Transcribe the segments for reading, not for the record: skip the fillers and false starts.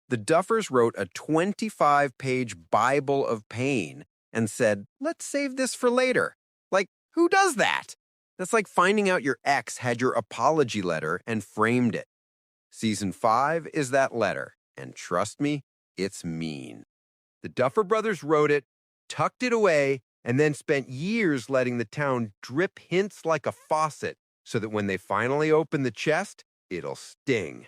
The Duffers wrote a 25-page Bible of pain and said, let's save this for later. Like, who does that? That's like finding out your ex had your apology letter and framed it. Season 5 is that letter, and trust me, it's mean. The Duffer brothers wrote it, tucked it away, and then spent years letting the town drip hints like a faucet so that when they finally open the chest, it'll sting.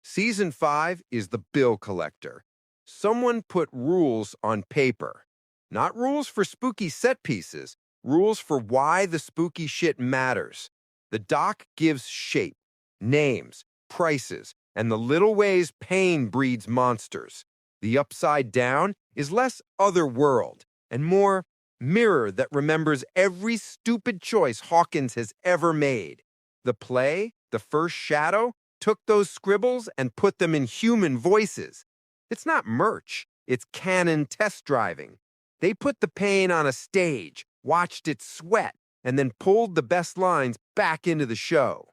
Season 5 is the bill collector. Someone put rules on paper. Not rules for spooky set pieces, rules for why the spooky shit matters. The doc gives shape, names, prices, and the little ways pain breeds monsters. The Upside Down is less otherworld and more mirror that remembers every stupid choice Hawkins has ever made. The play, The First Shadow, took those scribbles and put them in human voices. It's not merch, it's canon test driving. They put the pain on a stage, watched it sweat, and then pulled the best lines back into the show.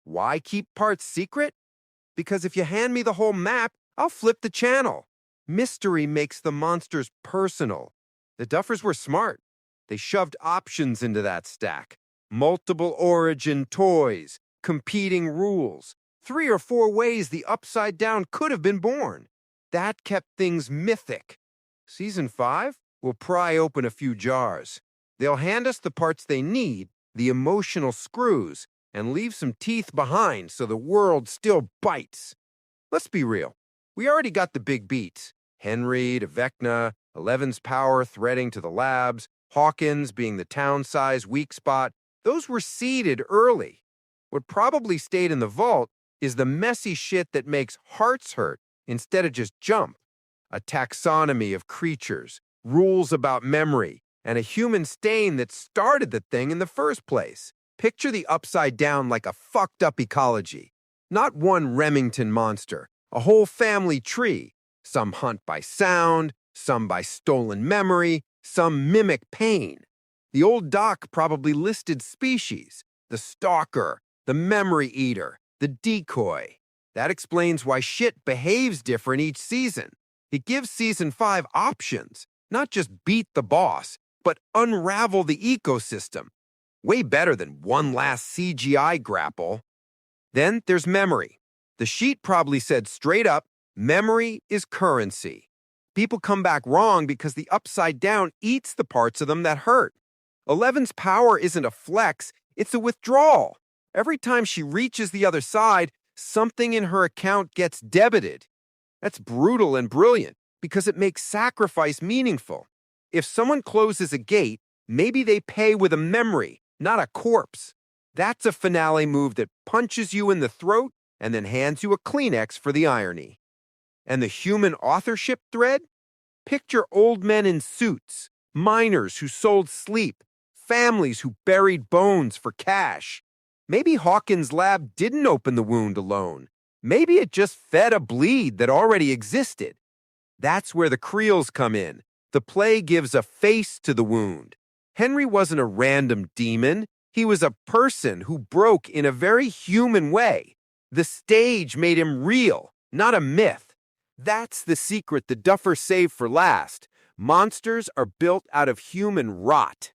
Why keep parts secret? Because if you hand me the whole map, I'll flip the channel. Mystery makes the monsters personal. The Duffers were smart. They shoved options into that stack. Multiple origin toys, competing rules, 3 or 4 ways the Upside Down could have been born. That kept things mythic. Season 5 will pry open a few jars. They'll hand us the parts they need, the emotional screws, and leave some teeth behind so the world still bites. Let's be real. We already got the big beats. Henry to Vecna, Eleven's power threading to the labs, Hawkins being the town-size weak spot. Those were seeded early. What probably stayed in the vault is the messy shit that makes hearts hurt instead of just jump. A taxonomy of creatures, rules about memory, and a human stain that started the thing in the first place. Picture the Upside Down like a fucked-up ecology. Not one Remington monster, a whole family tree. Some hunt by sound, some by stolen memory, some mimic pain. The old doc probably listed species: the stalker, the memory eater, the decoy. That explains why shit behaves different each season. It gives Season 5 options, not just beat the boss, but unravel the ecosystem. Way better than one last CGI grapple. Then there's memory. The sheet probably said straight up, memory is currency. People come back wrong because the Upside Down eats the parts of them that hurt. Eleven's power isn't a flex, it's a withdrawal. Every time she reaches the other side, something in her account gets debited. That's brutal and brilliant because it makes sacrifice meaningful. If someone closes a gate, maybe they pay with a memory, not a corpse. That's a finale move that punches you in the throat and then hands you a Kleenex for the irony. And the human authorship thread? Picture old men in suits, miners who sold sleep, families who buried bones for cash. Maybe Hawkins' lab didn't open the wound alone. Maybe it just fed a bleed that already existed. That's where the creels come in. The play gives a face to the wound. Henry wasn't a random demon. He was a person who broke in a very human way. The stage made him real, not a myth. That's the secret the Duffers saved for last. Monsters are built out of human rot.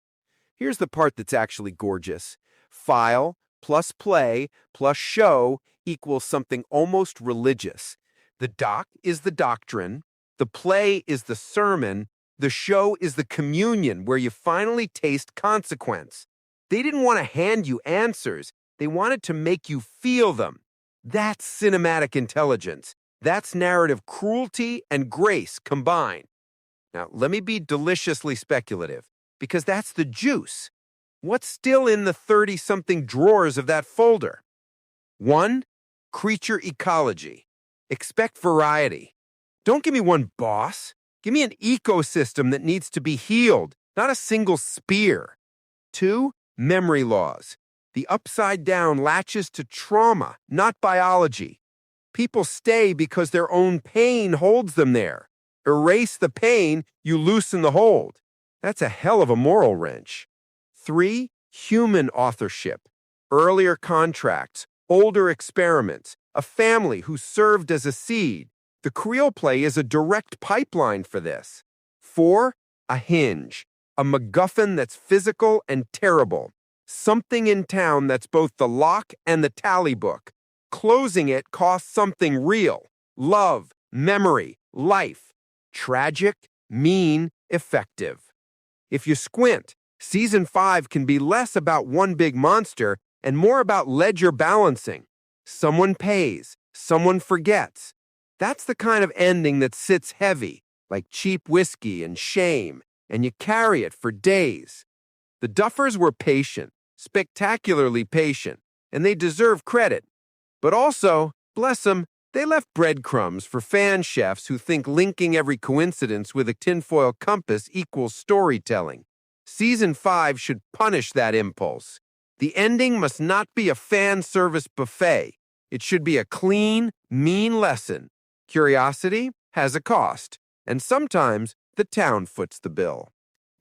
Here's the part that's actually gorgeous. File plus play plus show equals something almost religious. The doc is the doctrine, the play is the sermon, the show is the communion where you finally taste consequence. They didn't want to hand you answers, they wanted to make you feel them. That's cinematic intelligence. That's narrative cruelty and grace combined. Now, let me be deliciously speculative, because that's the juice. What's still in the 30-something drawers of that folder? 1. Creature ecology. Expect variety. Don't give me one boss. Give me an ecosystem that needs to be healed, not a single spear. 2. Memory laws. The Upside Down latches to trauma, not biology. People stay because their own pain holds them there. Erase the pain, you loosen the hold. That's a hell of a moral wrench. 3. Human authorship. Earlier contracts, older experiments, a family who served as a seed. The Creel play is a direct pipeline for this. 4. A hinge, a MacGuffin that's physical and terrible. Something in town that's both the lock and the tally book. Closing it costs something real. Love, memory, life. Tragic, mean, effective. If you squint, Season 5 can be less about one big monster and more about ledger balancing. Someone pays, someone forgets. That's the kind of ending that sits heavy, like cheap whiskey and shame, and you carry it for days. The Duffers were patient, spectacularly patient, and they deserve credit. But also, bless them, they left breadcrumbs for fan chefs who think linking every coincidence with a tinfoil compass equals storytelling. Season 5 should punish that impulse. The ending must not be a fan service buffet. It should be a clean, mean lesson. Curiosity has a cost, and sometimes the town foots the bill.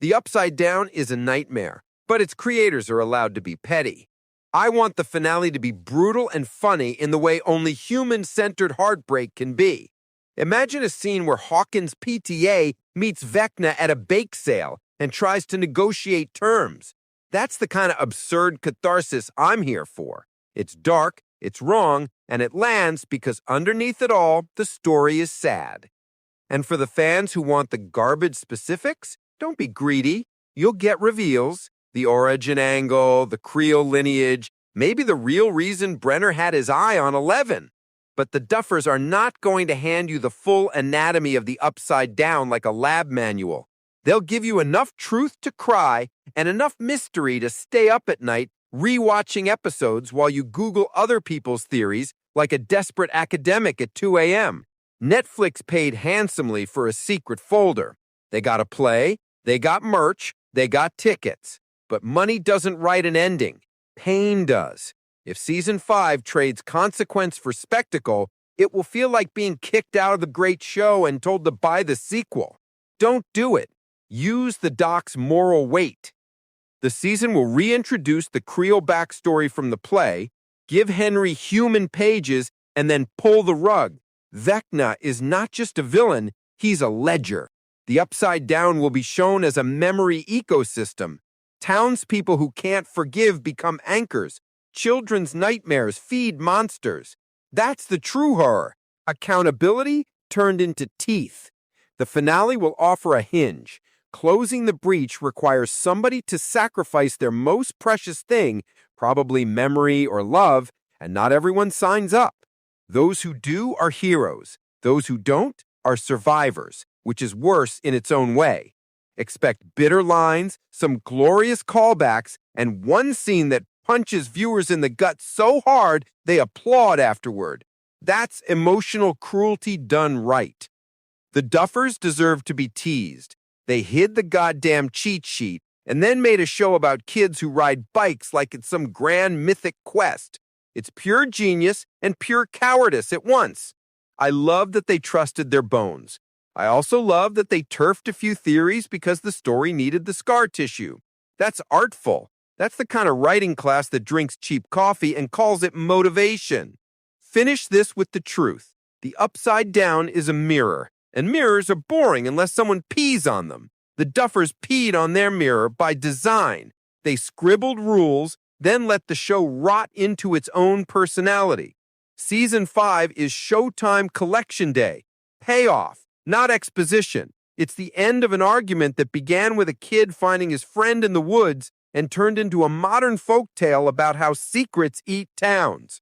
The Upside Down is a nightmare, but its creators are allowed to be petty. I want the finale to be brutal and funny in the way only human-centered heartbreak can be. Imagine a scene where Hawkins' PTA meets Vecna at a bake sale and tries to negotiate terms. That's the kind of absurd catharsis I'm here for. It's dark, it's wrong, and it lands because underneath it all, the story is sad. And for the fans who want the garbage specifics, don't be greedy. You'll get reveals, the origin angle, the Creel lineage, maybe the real reason Brenner had his eye on 11. But the Duffers are not going to hand you the full anatomy of the Upside Down like a lab manual. They'll give you enough truth to cry and enough mystery to stay up at night rewatching episodes while you Google other people's theories like a desperate academic at 2 a.m. Netflix paid handsomely for a secret folder. They got a play, they got merch, they got tickets. But money doesn't write an ending. Pain does. If Season 5 trades consequence for spectacle, it will feel like being kicked out of the great show and told to buy the sequel. Don't do it. Use the doc's moral weight. The season will reintroduce the Creel backstory from the play, give Henry human pages, and then pull the rug. Vecna is not just a villain, he's a ledger. The Upside Down will be shown as a memory ecosystem. Townspeople who can't forgive become anchors. Children's nightmares feed monsters. That's the true horror. Accountability turned into teeth. The finale will offer a hinge. Closing the breach requires somebody to sacrifice their most precious thing, probably memory or love, and not everyone signs up. Those who do are heroes. Those who don't are survivors, which is worse in its own way. Expect bitter lines, some glorious callbacks, and one scene that punches viewers in the gut so hard they applaud afterward. That's emotional cruelty done right. The Duffers deserve to be teased. They hid the goddamn cheat sheet and then made a show about kids who ride bikes like it's some grand mythic quest. It's pure genius and pure cowardice at once. I love that they trusted their bones. I also love that they turfed a few theories because the story needed the scar tissue. That's artful. That's the kind of writing class that drinks cheap coffee and calls it motivation. Finish this with the truth. The Upside Down is a mirror, and mirrors are boring unless someone pees on them. The Duffers peed on their mirror by design. They scribbled rules, then let the show rot into its own personality. Season 5 is Showtime Collection Day. Payoff, not exposition. It's the end of an argument that began with a kid finding his friend in the woods and turned into a modern folktale about how secrets eat towns.